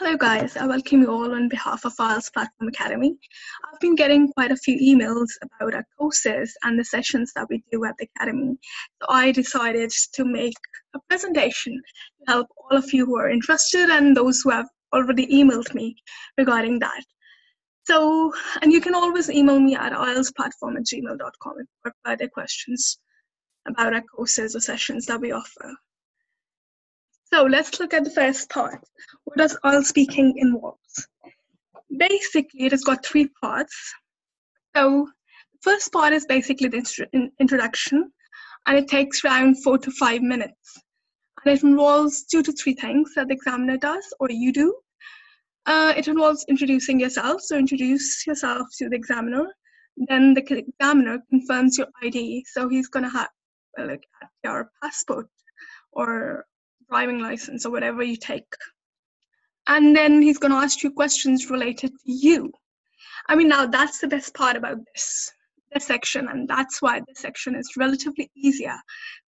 Hello guys, I welcome you all on behalf of IELTS Platform Academy. I've been getting quite a few emails about our courses and the sessions that we do at the Academy. So I decided to make a presentation to help all of you who are interested and those who have already emailed me regarding that. So, and you can always email me at ieltsplatform@gmail.com if you have further questions about our courses or sessions that we offer. So let's look at the first part. What does IELTS speaking involves? Basically, it has got three parts. So the first part is basically the introduction, and it takes around 4 to 5 minutes. And it involves 2 to 3 things that the examiner does or you do. It involves introducing yourself, so introduce yourself to the examiner. Then the examiner confirms your ID, so he's going to have like your passport or driving license or whatever you take. And then he's going to ask you questions related to you. I mean, now that's the best part about this section, and that's why this section is relatively easier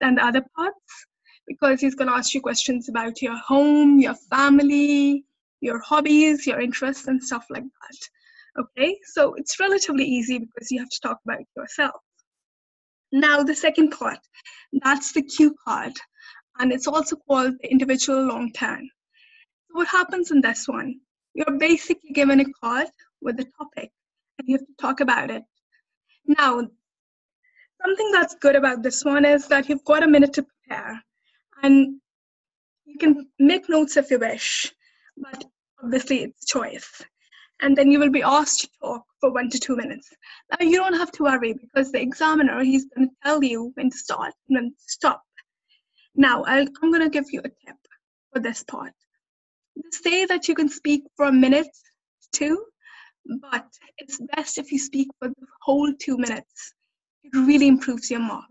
than the other parts, because he's going to ask you questions about your home, your family, your hobbies, your interests, and stuff like that. Okay, so it's relatively easy because you have to talk about yourself. Now, the second part, that's the cue card, and it's also called the individual long turn. So what happens in this one? You're basically given a card with a topic, and you have to talk about it. Now, something that's good about this one is that you've got a minute to prepare, and you can make notes if you wish, but obviously it's choice. And then you will be asked to talk for 1 to 2 minutes. Now, you don't have to worry because the examiner, he's going to tell you when to start and when to stop. Now, I'm going to give you a tip for this part. Say that you can speak for a minute, 2, but it's best if you speak for the whole 2 minutes. It really improves your mark.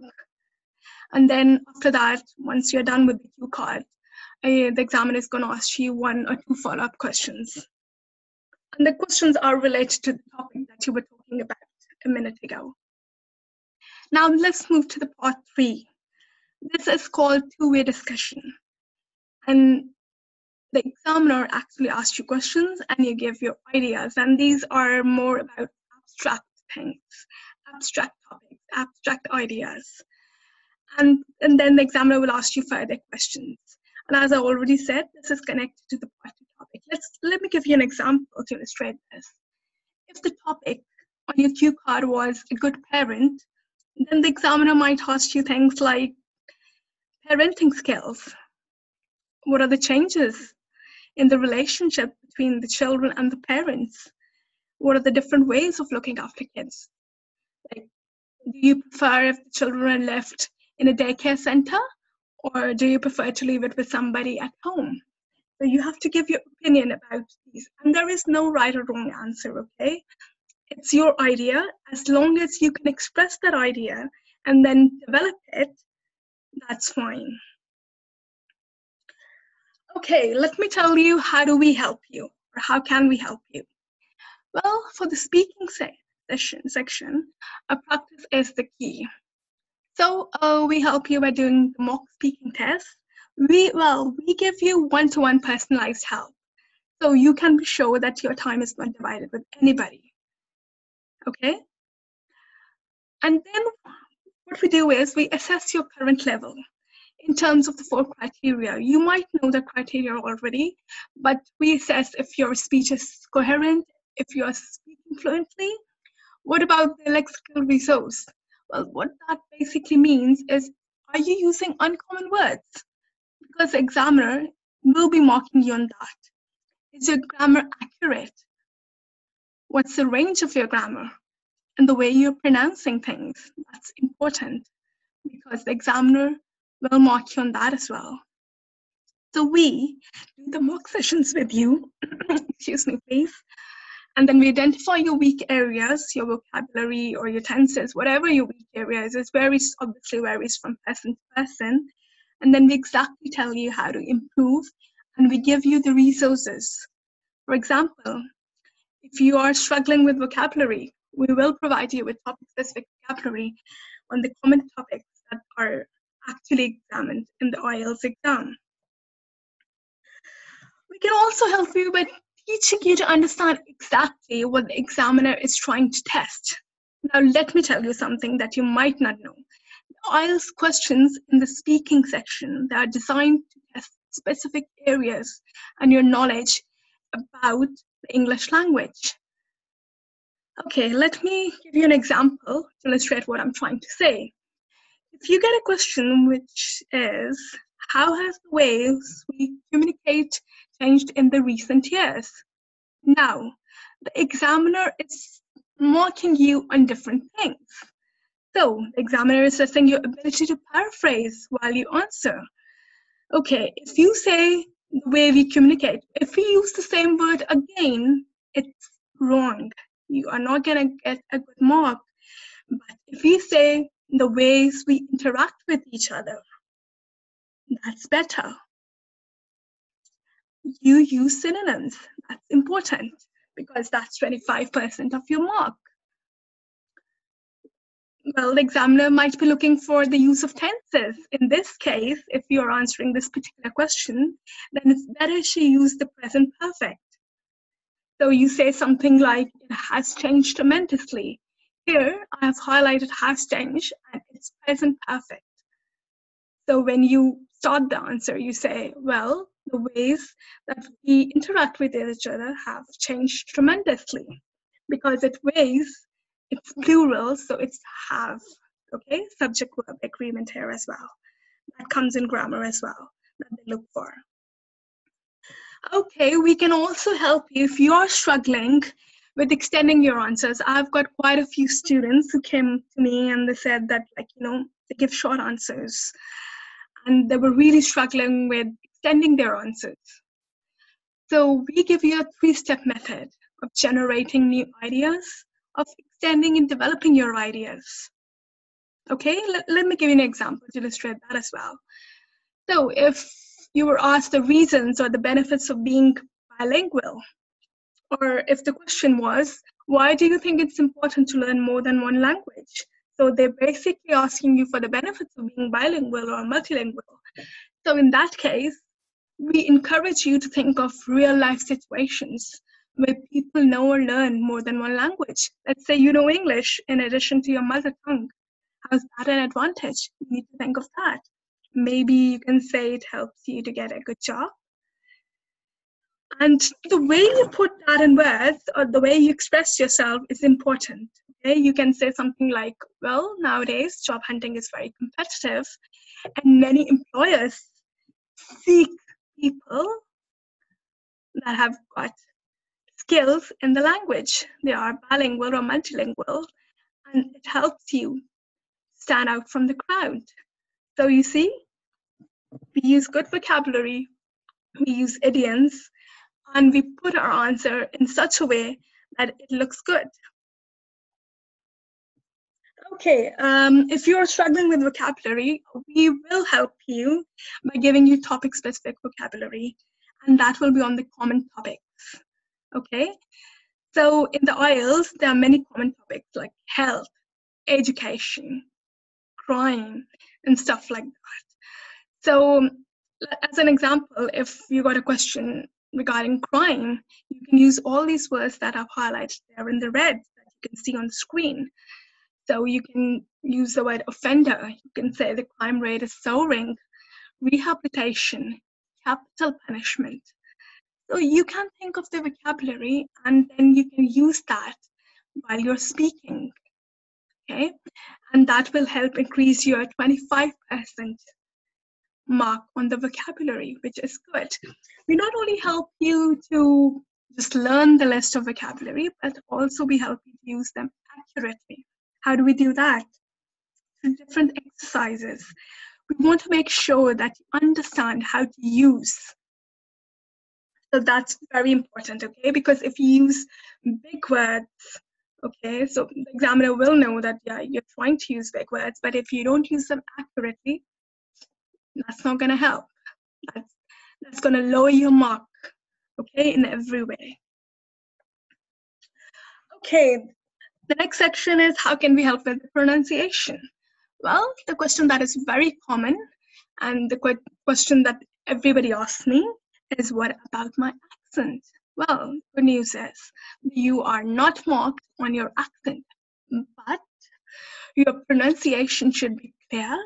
And then after that, once you're done with the cue card, the examiner is going to ask you 1 or 2 follow-up questions. And the questions are related to the topic that you were talking about a minute ago. Now let's move to the part 3. This is called two-way discussion. And the examiner actually asks you questions and you give your ideas. And these are more about abstract things, abstract topics, abstract ideas. And then the examiner will ask you further questions. And as I already said, this is connected to the part 2 topic. Let me give you an example to illustrate this. If the topic on your cue card was a good parent, then the examiner might ask you things like parenting skills. What are the changes in the relationship between the children and the parents? What are the different ways of looking after kids? Like, do you prefer if the children are left in a daycare center, or do you prefer to leave it with somebody at home? So you have to give your opinion about these. And there is no right or wrong answer, okay? It's your idea. As long as you can express that idea and then develop it, that's fine. Okay, let me tell you, how do we help you, or how can we help you? Well, for the speaking section, a practice is the key. So we help you by doing the mock speaking test. We give you one-to-one personalized help. So you can be sure that your time is not divided with anybody. Okay? And then what we do is we assess your current level in terms of the 4 criteria. You might know the criteria already, but we assess if your speech is coherent, if you are speaking fluently. What about the lexical resource? Well, what that basically means is, are you using uncommon words? Because the examiner will be marking you on that. Is your grammar accurate? What's the range of your grammar? And the way you're pronouncing things, that's important because the examiner will mark you on that as well. So we do the mock sessions with you, excuse me, please. And then we identify your weak areas, your vocabulary or your tenses, whatever your weak area is. It obviously varies from person to person. And then we exactly tell you how to improve, and we give you the resources. For example, if you are struggling with vocabulary, we will provide you with topic-specific vocabulary on the common topics that are actually examined in the IELTS exam. We can also help you by teaching you to understand exactly what the examiner is trying to test. Now, let me tell you something that you might not know. IELTS questions in the speaking section that are designed to test specific areas and your knowledge about the English language. Okay, let me give you an example to illustrate what I'm trying to say. If you get a question which is, how has the ways we communicate changed in the recent years? Now, the examiner is marking you on different things. So, the examiner is assessing your ability to paraphrase while you answer. Okay, if you say the way we communicate, if we use the same word again, it's wrong. You are not going to get a good mark. But if we say the ways we interact with each other, that's better. You use synonyms. That's important because that's 25% of your mark. Well, the examiner might be looking for the use of tenses. In this case, if you're answering this particular question, then it's better to use the present perfect. So you say something like, it has changed tremendously. Here, I have highlighted has changed, and it's present perfect. So when you start the answer, you say, well, the ways that we interact with each other have changed tremendously. Because it ways, it's plural, so it's have. Okay, subject verb agreement here as well. That comes in grammar as well, that they look for. Okay, we can also help you if you are struggling with extending your answers. I've got quite a few students who came to me and they said that, like, they give short answers and they were really struggling with extending their answers. So we give you a 3-step method of generating new ideas, of extending and developing your ideas. Okay, let me give you an example to illustrate that as well. So if you were asked the reasons or the benefits of being bilingual, or if the question was, why do you think it's important to learn more than one language? So they're basically asking you for the benefits of being bilingual or multilingual. So in that case, we encourage you to think of real life situations where people know or learn more than one language. Let's say you know English in addition to your mother tongue. How's that an advantage? You need to think of that. Maybe you can say it helps you to get a good job. And the way you put that in words or the way you express yourself is important. Okay? You can say something like, well, nowadays job hunting is very competitive and many employers seek people that have got skills in the language. They are bilingual or multilingual, and it helps you stand out from the crowd. So you see, we use good vocabulary, we use idioms, and we put our answer in such a way that it looks good. Okay, if you're struggling with vocabulary, we will help you by giving you topic-specific vocabulary, and that will be on the common topics. Okay, so in the IELTS, there are many common topics like health, education, crime, and stuff like that. So as an example, if you got a question regarding crime, you can use all these words that I've highlighted there in the red that you can see on the screen. So you can use the word offender. You can say the crime rate is soaring, rehabilitation, capital punishment. So you can think of the vocabulary and then you can use that while you're speaking, okay? And that will help increase your 25% mark on the vocabulary, which is good. We not only help you to just learn the list of vocabulary, but also we help you to use them accurately. How do we do that? Through different exercises. We want to make sure that you understand how to use. So that's very important, okay? Because if you use big words, okay, so the examiner will know that, yeah, you're trying to use big words, but if you don't use them accurately, that's not going to help. That's going to lower your mark, okay, in every way. Okay, the next section is how can we help with the pronunciation? Well, the question that is very common and the question that everybody asks me is what about my accent? Well, good news is you are not marked on your accent, but your pronunciation should be clear.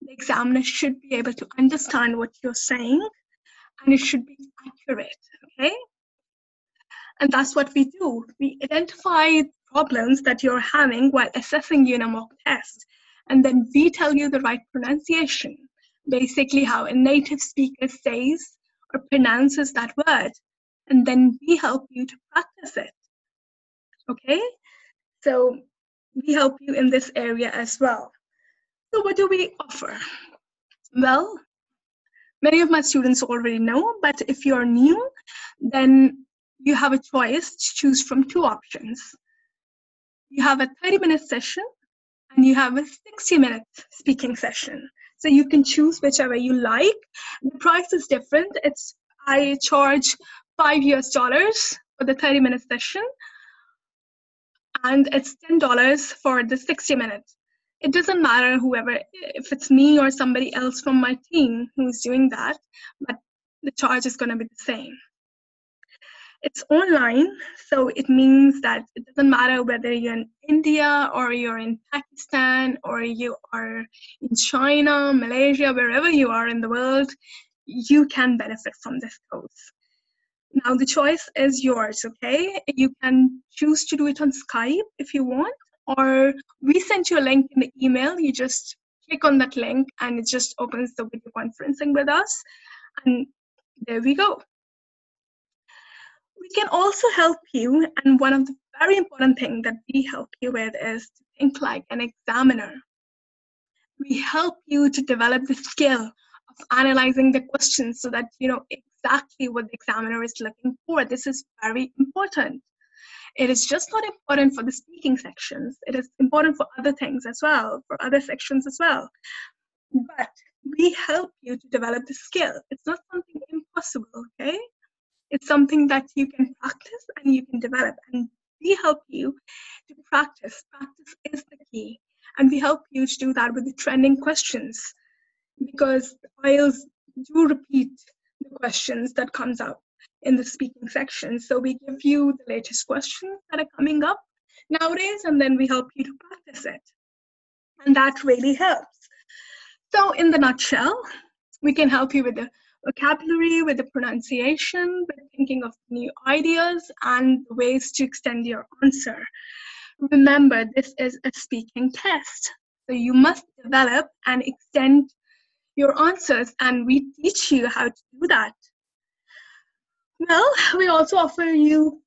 The examiner should be able to understand what you're saying, and it should be accurate, okay? And that's what we do. We identify problems that you're having while assessing you in a mock test, and then we tell you the right pronunciation, basically how a native speaker says or pronounces that word, and then we help you to practice it, okay? So we help you in this area as well. So what do we offer? Well, many of my students already know, but if you're new, then you have a choice to choose from two options. You have a 30-minute session and you have a 60-minute speaking session. So you can choose whichever you like. The price is different. I charge $5 for the 30-minute session, and it's $10 for the 60-minute. It doesn't matter if it's me or somebody else from my team who's doing that, but the charge is going to be the same. It's online, so it means that it doesn't matter whether you're in India or you're in Pakistan or you are in China, Malaysia, wherever you are in the world, you can benefit from this course. Now the choice is yours, okay? You can choose to do it on Skype if you want, or we send you a link in the email. You just click on that link and it just opens the video conferencing with us, and there we go. We can also help you, and one of the very important things that we help you with is to think like an examiner. We help you to develop the skill of analyzing the questions so that you know exactly what the examiner is looking for. This is very important. It is just not important for the speaking sections. It is important for other things as well, for other sections as well. But we help you to develop the skill. It's not something impossible, okay? It's something that you can practice and you can develop. And we help you to practice. Practice is the key. And we help you to do that with the trending questions, because IELTS do repeat the questions that comes up in the speaking section. So we give you the latest questions that are coming up nowadays, and then we help you to practice it. And that really helps. So in the nutshell, we can help you with the vocabulary, with the pronunciation, with thinking of new ideas and ways to extend your answer. Remember, this is a speaking test. So you must develop and extend your answers, and we teach you how to do that. Well, we also offer you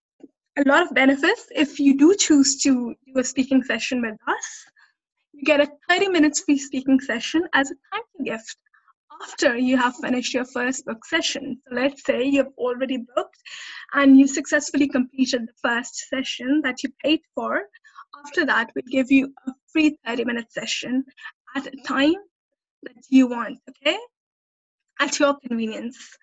a lot of benefits if you do choose to do a speaking session with us. You get a 30 minutes free speaking session as a thank you gift after you have finished your first book session. So let's say you've already booked and you successfully completed the first session that you paid for. After that, we give you a free 30-minute session at a time that you want, okay? At your convenience.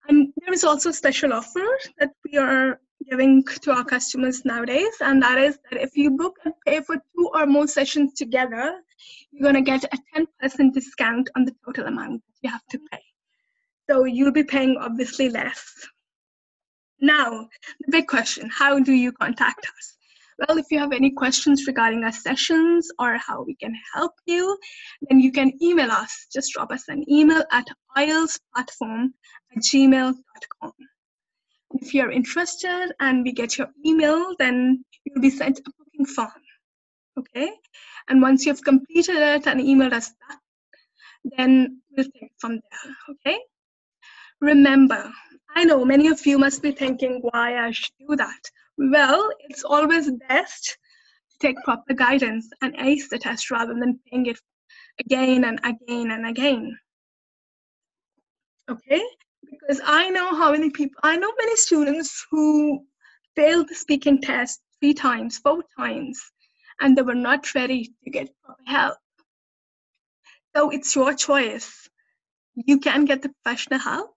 And there is also a special offer that we are giving to our customers nowadays, and that is that if you book and pay for 2 or more sessions together, you're going to get a 10% discount on the total amount that you have to pay. So you'll be paying obviously less. Now, the big question, how do you contact us? Well, if you have any questions regarding our sessions or how we can help you, then you can email us. Just drop us an email at IELTSplatform@gmail.com. If you're interested and we get your email, then you'll be sent a booking form, okay? And once you've completed it and emailed us back, then we'll take it from there, okay? Remember, I know many of you must be thinking why I should do that. Well, it's always best to take proper guidance and ace the test rather than paying it again and again and again. Okay? Because I know many students who failed the speaking test 3 times, 4 times, and they were not ready to get proper help. So it's your choice. You can get the professional help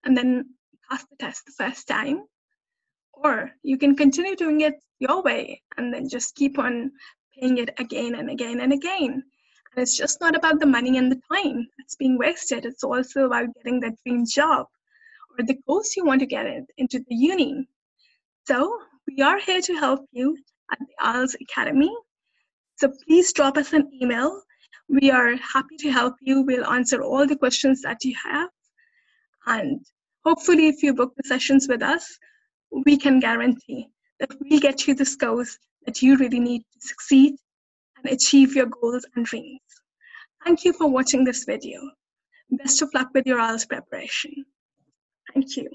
and then pass the test the first time, or you can continue doing it your way and then just keep on paying it again and again and again. And it's just not about the money and the time that's being wasted. It's also about getting that dream job. or the course you want to get into the uni. So we are here to help you at the IELTS Academy. So please drop us an email. We are happy to help you. We'll answer all the questions that you have. And hopefully, if you book the sessions with us, we can guarantee that we'll get you the scores that you really need to succeed and achieve your goals and dreams. Thank you for watching this video. Best of luck with your IELTS preparation. Thank you.